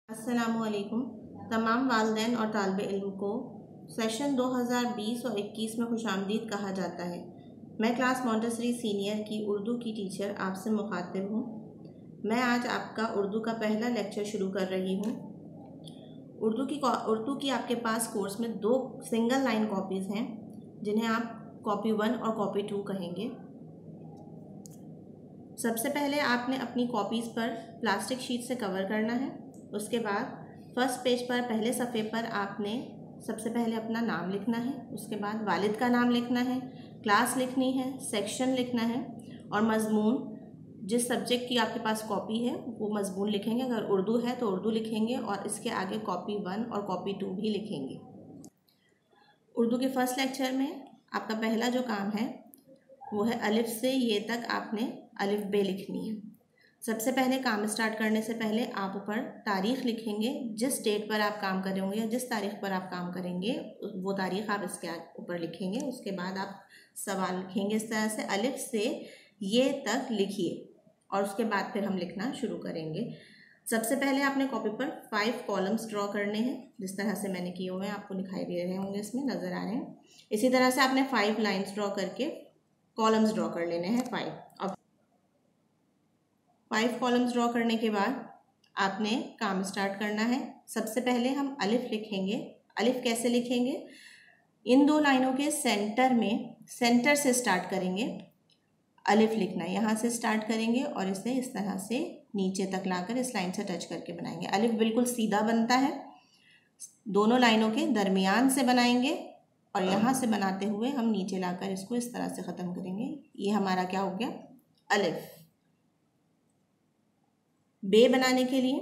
अस्सलामुअलैकुम। तमाम वालिदैन और तालिब इल्म को सेशन 2020 और 21 में खुशामदीद कहा जाता है। मैं क्लास मॉन्टेसरी सीनियर की उर्दू की टीचर आपसे मुखातिब हूँ। मैं आज आपका उर्दू का पहला लेक्चर शुरू कर रही हूँ। उर्दू की आपके पास कोर्स में 2 सिंगल लाइन कॉपीज़ हैं, जिन्हें आप कॉपी 1 और कॉपी 2 कहेंगे। सबसे पहले आपने अपनी कॉपीज़ पर प्लास्टिक शीट से कवर करना है। उसके बाद फर्स्ट पेज पर पहले सफ़े पर आपने सबसे पहले अपना नाम लिखना है। उसके बाद वालिद का नाम लिखना है, क्लास लिखनी है, सेक्शन लिखना है और मज़मून, जिस सब्जेक्ट की आपके पास कॉपी है वो मज़मून लिखेंगे। अगर उर्दू है तो उर्दू लिखेंगे और इसके आगे कॉपी 1 और कॉपी 2 भी लिखेंगे। उर्दू के फर्स्ट लेक्चर में आपका पहला जो काम है वो है अलिफ से ये तक आपने अलिफ बे लिखनी है। सबसे पहले काम स्टार्ट करने से पहले आप ऊपर तारीख़ लिखेंगे। जिस डेट पर आप काम कर रहे होंगे या जिस तारीख़ पर आप काम करेंगे वो तारीख़ आप इसके ऊपर लिखेंगे। उसके बाद आप सवाल लिखेंगे इस तरह से, अलिफ से ये तक लिखिए, और उसके बाद फिर हम लिखना शुरू करेंगे। सबसे पहले आपने कॉपी पर 5 कॉलम्स ड्रॉ करने हैं, जिस तरह से मैंने किए हुए हैं, आपको दिखाई दे रहे होंगे, इसमें नज़र आ रहे हैं। इसी तरह से आपने 5 लाइन्स ड्रॉ करके कॉलम्स ड्रॉ कर लेने हैं 5। अब 5 कॉलम्स ड्रॉ करने के बाद आपने काम स्टार्ट करना है। सबसे पहले हम अलिफ लिखेंगे। अलिफ कैसे लिखेंगे? इन 2 लाइनों के सेंटर में, सेंटर से स्टार्ट करेंगे अलिफ लिखना। यहाँ से स्टार्ट करेंगे और इसे इस तरह से नीचे तक लाकर इस लाइन से टच करके बनाएंगे। अलिफ बिल्कुल सीधा बनता है, दोनों लाइनों के दरमियान से बनाएंगे और यहाँ से बनाते हुए हम नीचे लाकर इसको इस तरह से ख़त्म करेंगे। ये हमारा क्या हो गया? अलिफ। बे बनाने के लिए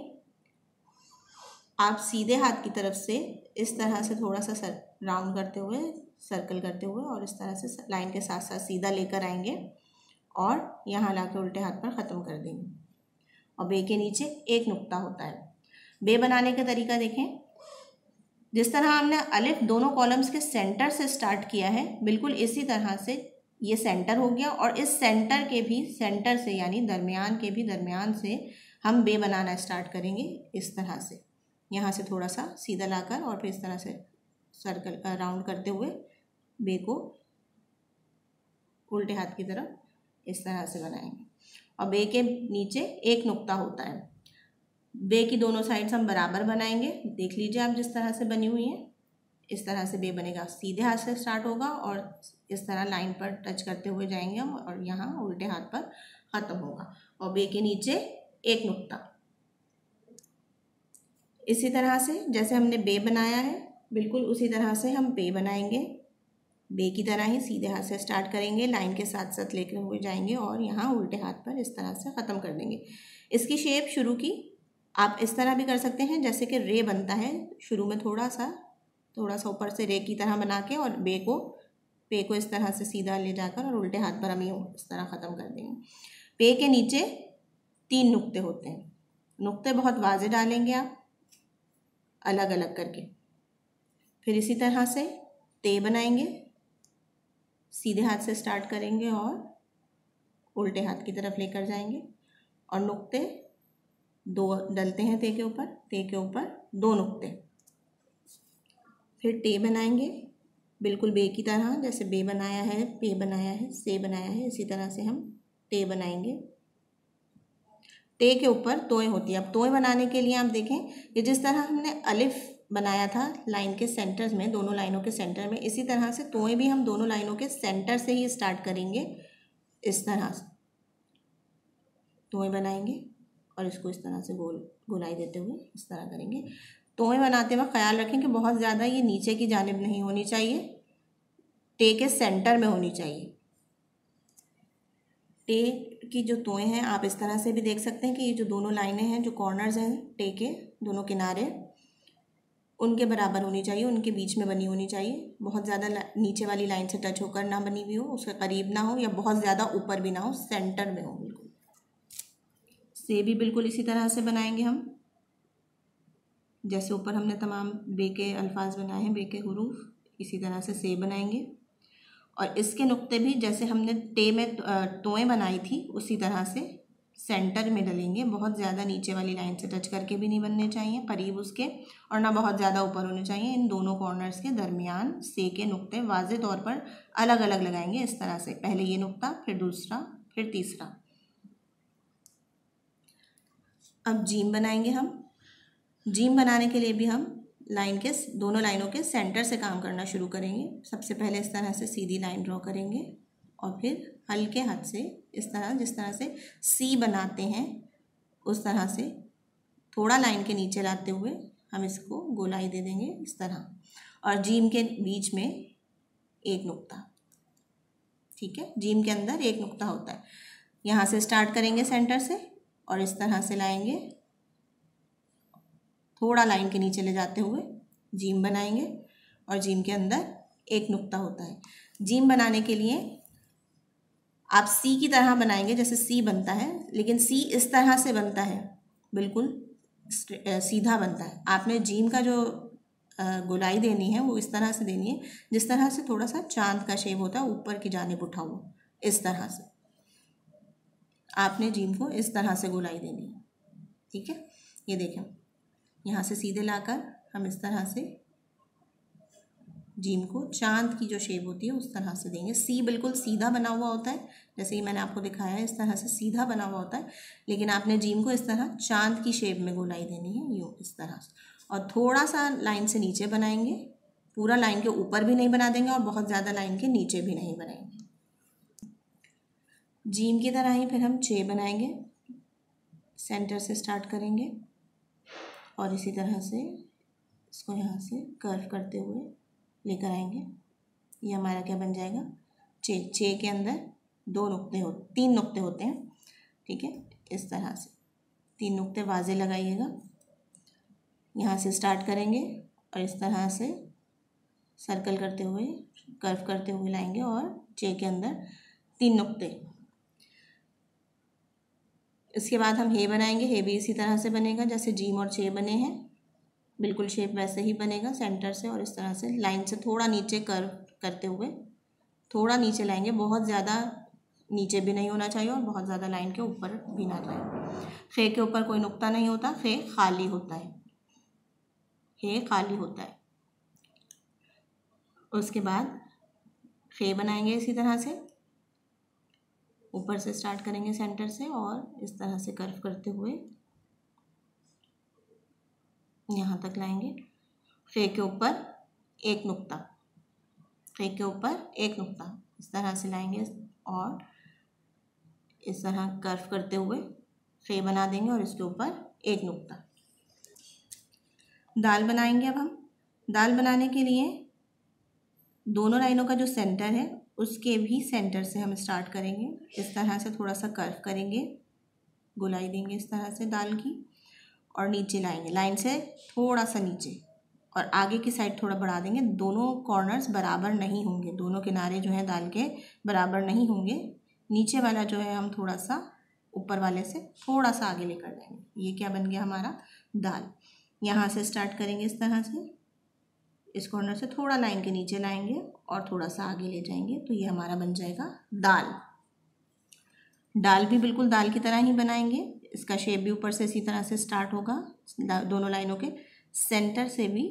आप सीधे हाथ की तरफ से इस तरह से थोड़ा सा राउंड करते हुए, सर्कल करते हुए और इस तरह से लाइन के साथ साथ सीधा लेकर आएंगे और यहाँ लाकर उल्टे हाथ पर ख़त्म कर देंगे। और बे के नीचे एक नुक्ता होता है। बे बनाने का तरीका देखें। जिस तरह हमने अलिफ दोनों कॉलम्स के सेंटर से स्टार्ट किया है, बिल्कुल इसी तरह से ये सेंटर हो गया और इस सेंटर के भी सेंटर से, यानी दरमियान के भी दरमियान से हम बे बनाना स्टार्ट करेंगे इस तरह से। यहाँ से थोड़ा सा सीधा लाकर और फिर इस तरह से सर्कल राउंड करते हुए बे को उल्टे हाथ की तरफ इस तरह से बनाएंगे। और बे के नीचे एक नुक्ता होता है। बे की दोनों साइड्स हम बराबर बनाएंगे। देख लीजिए आप जिस तरह से बनी हुई है, इस तरह से बे बनेगा। सीधे हाथ से स्टार्ट होगा और इस तरह लाइन पर टच करते हुए जाएंगे हम और यहाँ उल्टे हाथ पर ख़त्म होगा। और बे के नीचे एक नुक्ता। इसी तरह से जैसे हमने बे बनाया है, बिल्कुल उसी तरह से हम बे बनाएंगे। बे की तरह ही सीधे हाथ से स्टार्ट करेंगे, लाइन के साथ साथ लेकर हुए जाएंगे और यहाँ उल्टे हाथ पर इस तरह से ख़त्म कर देंगे। इसकी शेप शुरू की आप इस तरह भी कर सकते हैं, जैसे कि रे बनता है। शुरू में थोड़ा सा ऊपर से रे की तरह बना के और पे को इस तरह से सीधा ले जाकर और उल्टे हाथ पर हम ये इस तरह ख़त्म कर देंगे। पे के नीचे 3 नुक्ते होते हैं। नुक्ते बहुत वाज़े डालेंगे आप, अलग अलग करके। फिर इसी तरह से ते बनाएंगे, सीधे हाथ से स्टार्ट करेंगे और उल्टे हाथ की तरफ लेकर जाएंगे और नुक्ते 2 डलते हैं ते के ऊपर 2 नुक्ते। फिर टे बनाएंगे, बिल्कुल बे की तरह, जैसे बे बनाया है, पे बनाया है, से बनाया है, इसी तरह से हम टे बनाएंगे। टे के ऊपर तोएं होती है। अब तोएं बनाने के लिए आप देखें कि जिस तरह हमने अलिफ बनाया था लाइन के सेंटर में, दोनों लाइनों के सेंटर में, इसी तरह से तोएं भी हम दोनों लाइनों के सेंटर से ही स्टार्ट करेंगे। इस तरह से तोएं बनाएंगे और इसको इस तरह से गोलाई देते हुए इस तरह करेंगे। तोएं बनाते वक्त ख्याल रखें कि बहुत ज़्यादा ये नीचे की जानिब नहीं होनी चाहिए, टे के सेंटर में होनी चाहिए। टे की जो तोएं हैं आप इस तरह से भी देख सकते हैं कि ये जो दोनों लाइनें हैं, जो कॉर्नर्स हैं टे के दोनों किनारे, उनके बराबर होनी चाहिए, उनके बीच में बनी होनी चाहिए। बहुत ज़्यादा नीचे वाली लाइन से टच होकर ना बनी हुई हो, उसके करीब ना हो, या बहुत ज़्यादा ऊपर भी ना हो, सेंटर में हो बिल्कुल। से भी बिल्कुल इसी तरह से बनाएंगे हम, जैसे ऊपर हमने तमाम बे के अल्फाज बनाए हैं, बे के हुरूफ, इसी तरह से बनाएंगे। और इसके नुक्ते भी जैसे हमने टे में तोएं बनाई थी उसी तरह से सेंटर में डलेंगे, बहुत ज़्यादा नीचे वाली लाइन से टच करके भी नहीं बनने चाहिए करीब उसके, और ना बहुत ज़्यादा ऊपर होने चाहिए। इन दोनों कॉर्नर्स के दरमियान से के नुक्ते वाज़े तौर पर अलग अलग लगाएंगे इस तरह से, पहले ये नुक्ता, फिर दूसरा, फिर तीसरा। अब जीम बनाएंगे हम। जीम बनाने के लिए भी हम लाइन के दोनों लाइनों के सेंटर से काम करना शुरू करेंगे। सबसे पहले इस तरह से सीधी लाइन ड्रॉ करेंगे और फिर हल्के हाथ से इस तरह, जिस तरह से सी बनाते हैं उस तरह से थोड़ा लाइन के नीचे लाते हुए हम इसको गोलाई दे देंगे इस तरह, और जीम के बीच में एक नुक्ता। ठीक है, जीम के अंदर एक नुक्ता होता है। यहाँ से स्टार्ट करेंगे सेंटर से और इस तरह से लाएंगे, थोड़ा लाइन के नीचे ले जाते हुए जीम बनाएंगे और जीम के अंदर एक नुक्ता होता है। जीम बनाने के लिए आप सी की तरह बनाएंगे जैसे सी बनता है, लेकिन सी इस तरह से बनता है, बिल्कुल सीधा बनता है। आपने जीम का जो गोलाई देनी है वो इस तरह से देनी है जिस तरह से थोड़ा सा चांद का शेप होता है, ऊपर की जानिब उठा हुआ, इस तरह से आपने जीम को इस तरह से गोलाई देनी है। ठीक है, ये देखें, यहाँ से सीधे लाकर हम इस तरह से जीम को चांद की जो शेप होती है उस तरह से देंगे। सी बिल्कुल सीधा बना हुआ होता है, जैसे ही मैंने आपको दिखाया है इस तरह से सीधा बना हुआ होता है, लेकिन आपने जीम को इस तरह चांद की शेप में गोलाई देनी है, यूँ इस तरह से। और थोड़ा सा लाइन से नीचे बनाएंगे, पूरा लाइन के ऊपर भी नहीं बना देंगे और बहुत ज़्यादा लाइन के नीचे भी नहीं बनाएंगे। जीम की तरह ही फिर हम चे बनाएंगे। सेंटर से स्टार्ट करेंगे और इसी तरह से इसको यहाँ से कर्व करते हुए लेकर आएंगे। ये हमारा क्या बन जाएगा, चे। चे के अंदर तीन नुक्ते होते हैं। ठीक है, इस तरह से 3 नुक्ते वाज़े लगाइएगा। यहाँ से स्टार्ट करेंगे और इस तरह से सर्कल करते हुए, कर्व करते हुए लाएंगे और चे के अंदर 3 नुक्ते। इसके बाद हम हे बनाएंगे। हे भी इसी तरह से बनेगा जैसे जीम और चे बने हैं, बिल्कुल शेप वैसे ही बनेगा सेंटर से, और इस तरह से लाइन से थोड़ा नीचे कर्व करते हुए थोड़ा नीचे लाएंगे। बहुत ज़्यादा नीचे भी नहीं होना चाहिए और बहुत ज़्यादा लाइन के ऊपर भी ना जाए। खे के ऊपर कोई नुक्ता नहीं होता, खे खाली होता है, हे खाली होता है। उसके बाद खे बनाएंगे इसी तरह से, ऊपर से स्टार्ट करेंगे सेंटर से और इस तरह से कर्व करते हुए यहाँ तक लाएंगे। खे के ऊपर एक नुक्ता, खे के ऊपर एक नुक्ता इस तरह से लाएंगे और इस तरह कर्व करते हुए खे बना देंगे और इसके ऊपर एक नुक्ता। दाल बनाएंगे। अब हम दाल बनाने के लिए दोनों लाइनों का जो सेंटर है उसके भी सेंटर से हम स्टार्ट करेंगे। इस तरह से थोड़ा सा कर्व करेंगे, गोलाई देंगे इस तरह से दाल की, और नीचे लाएंगे लाइन से थोड़ा सा नीचे, और आगे की साइड थोड़ा बढ़ा देंगे। दोनों कॉर्नर्स बराबर नहीं होंगे, दोनों किनारे जो हैं दाल के बराबर नहीं होंगे। नीचे वाला जो है हम थोड़ा सा ऊपर वाले से थोड़ा सा आगे लेकर जाएंगे। ये क्या बन गया हमारा, दाल। यहाँ से स्टार्ट करेंगे इस तरह से, इस कॉर्नर से थोड़ा लाइन के नीचे लाएंगे और थोड़ा सा आगे ले जाएंगे, तो ये हमारा बन जाएगा दाल। दाल भी बिल्कुल दाल की तरह ही बनाएंगे। इसका शेप भी ऊपर से इसी तरह से स्टार्ट होगा। दोनों लाइनों के सेंटर से भी,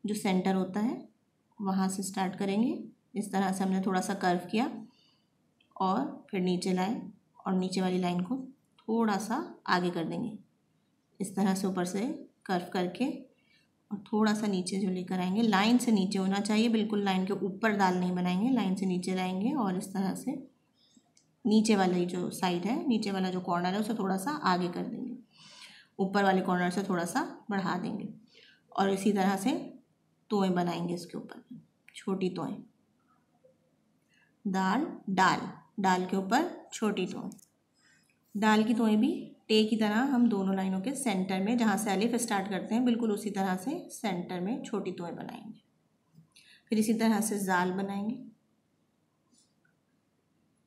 जो सेंटर होता है वहाँ से स्टार्ट करेंगे। इस तरह से हमने थोड़ा सा कर्व किया और फिर नीचे लाए और नीचे वाली लाइन को थोड़ा सा आगे कर देंगे। इस तरह से ऊपर से कर्व करके और थोड़ा सा नीचे जो लेकर आएंगे, लाइन से नीचे होना चाहिए, बिल्कुल लाइन के ऊपर दाल नहीं बनाएंगे, लाइन से नीचे लाएंगे और इस तरह से नीचे वाली जो साइड है, नीचे वाला जो कॉर्नर है उसे थोड़ा सा आगे कर देंगे, ऊपर वाले कॉर्नर से थोड़ा सा बढ़ा देंगे और इसी तरह से तोएं बनाएंगे इसके ऊपर, छोटी तोएं। दाल, डाल, डाल के ऊपर छोटी तोएं। दाल की तोएं भी टे की तरह हम दोनों लाइनों के सेंटर में, जहाँ से अलिफ स्टार्ट करते हैं, बिल्कुल उसी तरह से सेंटर में छोटी तोएं बनाएंगे। फिर इसी तरह से जाल बनाएंगे,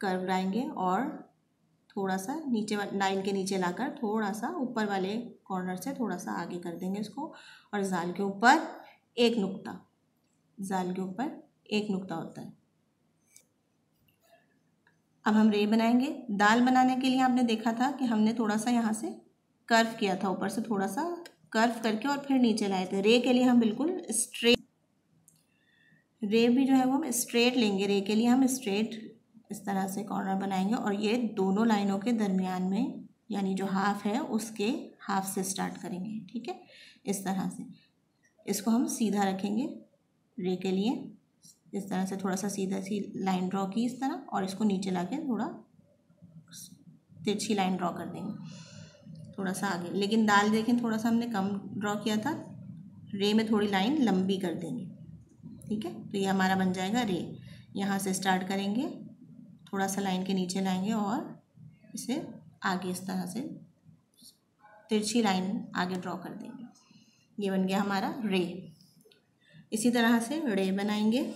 कर्व लाएंगे और थोड़ा सा नीचे लाइन के नीचे लाकर थोड़ा सा ऊपर वाले कॉर्नर से थोड़ा सा आगे कर देंगे इसको, और जाल के ऊपर एक नुक्ता, जाल के ऊपर एक नुक्ता होता है। अब हम रे बनाएंगे। दाल बनाने के लिए आपने देखा था कि हमने थोड़ा सा यहाँ से कर्व किया था, ऊपर से थोड़ा सा कर्व करके और फिर नीचे लाए थे। रे के लिए हम बिल्कुल स्ट्रेट, रे भी जो है वो हम स्ट्रेट लेंगे। रे के लिए हम स्ट्रेट इस तरह से कॉर्नर बनाएंगे और ये दोनों लाइनों के दरमियान में, यानी जो हाफ है उसके हाफ से स्टार्ट करेंगे। ठीक है, इस तरह से इसको हम सीधा रखेंगे। रे के लिए इस तरह से थोड़ा सा सीधा सी लाइन ड्रॉ की इस तरह, और इसको नीचे लाके थोड़ा तिरछी लाइन ड्रॉ कर देंगे थोड़ा सा आगे। लेकिन दाल देखें थोड़ा सा हमने कम ड्रॉ किया था, रे में थोड़ी लाइन लंबी कर देंगे। ठीक है, तो ये हमारा बन जाएगा रे। यहाँ से स्टार्ट करेंगे, थोड़ा सा लाइन के नीचे लाएंगे और इसे आगे इस तरह से तिरछी लाइन आगे ड्रॉ कर देंगे। ये बन गया हमारा रे। इसी तरह से रे बनाएंगे,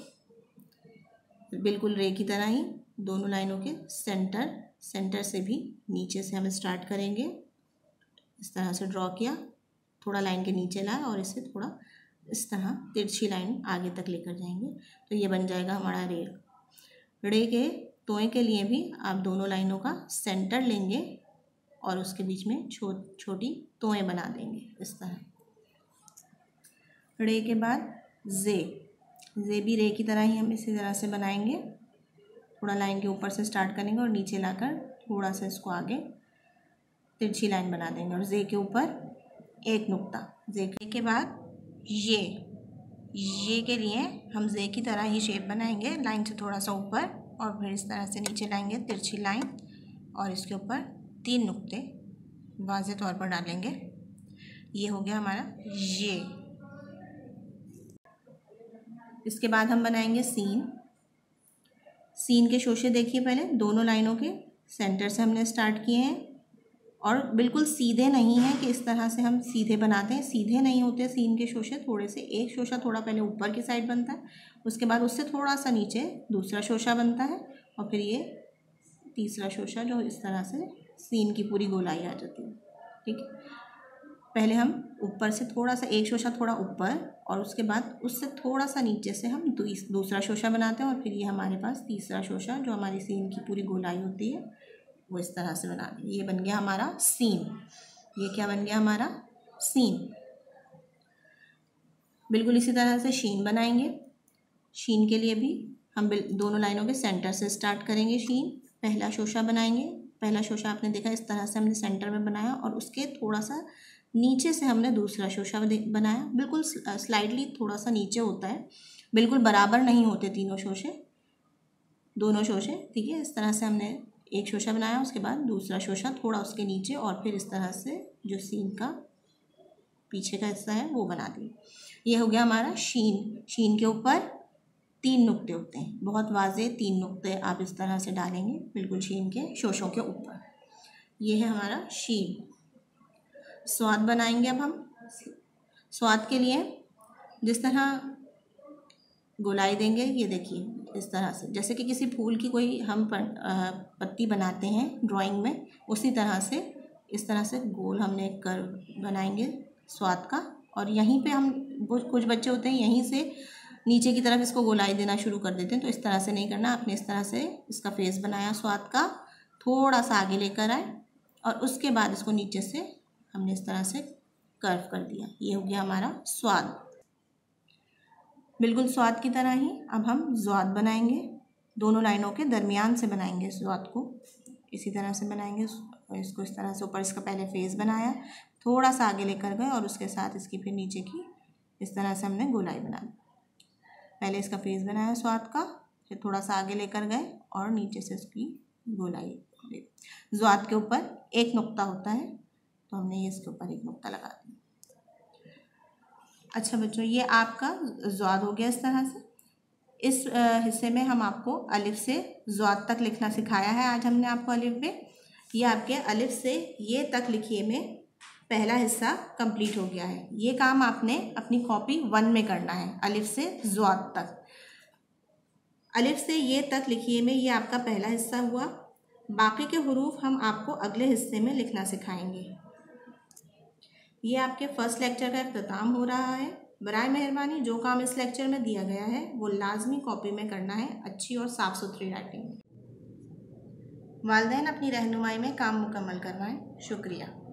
बिल्कुल रे की तरह ही दोनों लाइनों के सेंटर से भी नीचे से हम स्टार्ट करेंगे। इस तरह से ड्रॉ किया, थोड़ा लाइन के नीचे लाया और इसे थोड़ा इस तरह तिरछी लाइन आगे तक लेकर जाएंगे। तो ये बन जाएगा हमारा रे। रे के तोए के लिए भी आप दोनों लाइनों का सेंटर लेंगे और उसके बीच में छोटी तोए बना देंगे इस तरह। रे के बाद जे भी रे की तरह ही हम इसी तरह से बनाएंगे। थोड़ा लाइन के ऊपर से स्टार्ट करेंगे और नीचे लाकर थोड़ा सा इसको आगे तिरछी लाइन बना देंगे और जे के ऊपर एक नुक्ता। जे के बाद ये के लिए हम जे की तरह ही शेप बनाएंगे, लाइन से थोड़ा सा ऊपर और फिर इस तरह से नीचे लाएंगे तिरछी लाइन और इसके ऊपर 3 नुक्ते वाज़े तौर पर डालेंगे। ये हो गया हमारा ये। इसके बाद हम बनाएंगे सीन के शोशे देखिए, पहले दोनों लाइनों के सेंटर से हमने स्टार्ट किए हैं और बिल्कुल सीधे नहीं है कि इस तरह से हम सीधे बनाते हैं, सीधे नहीं होते सीन के शोशे। थोड़े से एक शोशा थोड़ा पहले ऊपर की साइड बनता है, उसके बाद उससे थोड़ा सा नीचे दूसरा शोशा बनता है और फिर ये तीसरा शोशा जो इस तरह से सीन की पूरी गोलाई आ जाती है। ठीक है, पहले हम ऊपर से थोड़ा सा एक शोशा थोड़ा ऊपर और उसके बाद उससे थोड़ा सा नीचे से हम दूसरा शोशा बनाते हैं और फिर ये हमारे पास तीसरा शोशा जो हमारी सीन की पूरी गोलाई होती है वो इस तरह से बना दें। ये बन गया हमारा सीन। ये क्या बन गया हमारा सीन। बिल्कुल इसी तरह से शीन बनाएंगे। शीन के लिए भी हम दोनों लाइनों के सेंटर से स्टार्ट करेंगे। शीन पहला शोशा बनाएंगे। पहला शोशा आपने देखा इस तरह से हमने सेंटर में बनाया और उसके थोड़ा सा नीचे से हमने दूसरा शोशा बनाया। बिल्कुल स्लाइडली थोड़ा सा नीचे होता है, बिल्कुल बराबर नहीं होते दोनों शोशे। ठीक है, इस तरह से हमने एक शोशा बनाया, उसके बाद दूसरा शोशा थोड़ा उसके नीचे और फिर इस तरह से जो सीन का पीछे का हिस्सा है वो बना दिया। ये हो गया हमारा शीन। शीन के ऊपर 3 नुक्ते होते हैं, बहुत वाज़े 3 नुक्ते आप इस तरह से डालेंगे बिल्कुल शीन के शोशों के ऊपर। ये है हमारा शीन। स्वाद बनाएंगे। अब हम स्वाद के लिए जिस तरह गोलाई देंगे, ये देखिए इस तरह से, जैसे कि किसी फूल की कोई हम पत्ती बनाते हैं ड्राइंग में, उसी तरह से इस तरह से गोल हमने कर्व बनाएंगे स्वाद का। और यहीं पे हम कुछ बच्चे होते हैं यहीं से नीचे की तरफ इसको गोलाई देना शुरू कर देते हैं, तो इस तरह से नहीं करना। आपने इस तरह से इसका फेस बनाया स्वाद का, थोड़ा सा आगे लेकर आए और उसके बाद इसको नीचे से हमने इस तरह से कर्व कर दिया। ये हो गया हमारा स्वाद। बिल्कुल स्वाद की तरह ही अब हम ज़्वाद बनाएंगे। दोनों लाइनों के दरमियान से बनाएंगे ज़्वाद को, इसी तरह से बनाएंगे। इसको इस तरह से ऊपर इसका पहले फेस बनाया, थोड़ा सा आगे लेकर गए और उसके साथ इसकी फिर नीचे की इस तरह से हमने गोलाई बना दी। पहले इसका फेस बनाया स्वाद का, फिर थोड़ा सा आगे लेकर गए और नीचे से इसकी गोलाई दी। ज़्वाद के ऊपर एक नुक्ता होता है, तो हमने ये इसके ऊपर एक नुक्ता लगा दिया। अच्छा बच्चों, ये आपका ज़्वाद हो गया इस तरह से। इस हिस्से में हम आपको अलिफ से ज़्वाद तक लिखना सिखाया है आज हमने आपको अलिफ में। ये आपके अलिफ से ये तक लिखिए में पहला हिस्सा कंप्लीट हो गया है। ये काम आपने अपनी कॉपी 1 में करना है, अलिफ से ज़्वाद तक। अलिफ से ये तक लिखिए में ये आपका पहला हिस्सा हुआ। बाकी के हुरूफ हम आपको अगले हिस्से में लिखना सिखाएंगे। ये आपके फर्स्ट लेक्चर का इख्तिताम हो रहा है। बराए मेहरबानी जो काम इस लेक्चर में दिया गया है वो लाजमी कॉपी में करना है, अच्छी और साफ़ सुथरी राइटिंग में। वालिदैन अपनी रहनुमाई में काम मुकम्मल करवाएं। शुक्रिया।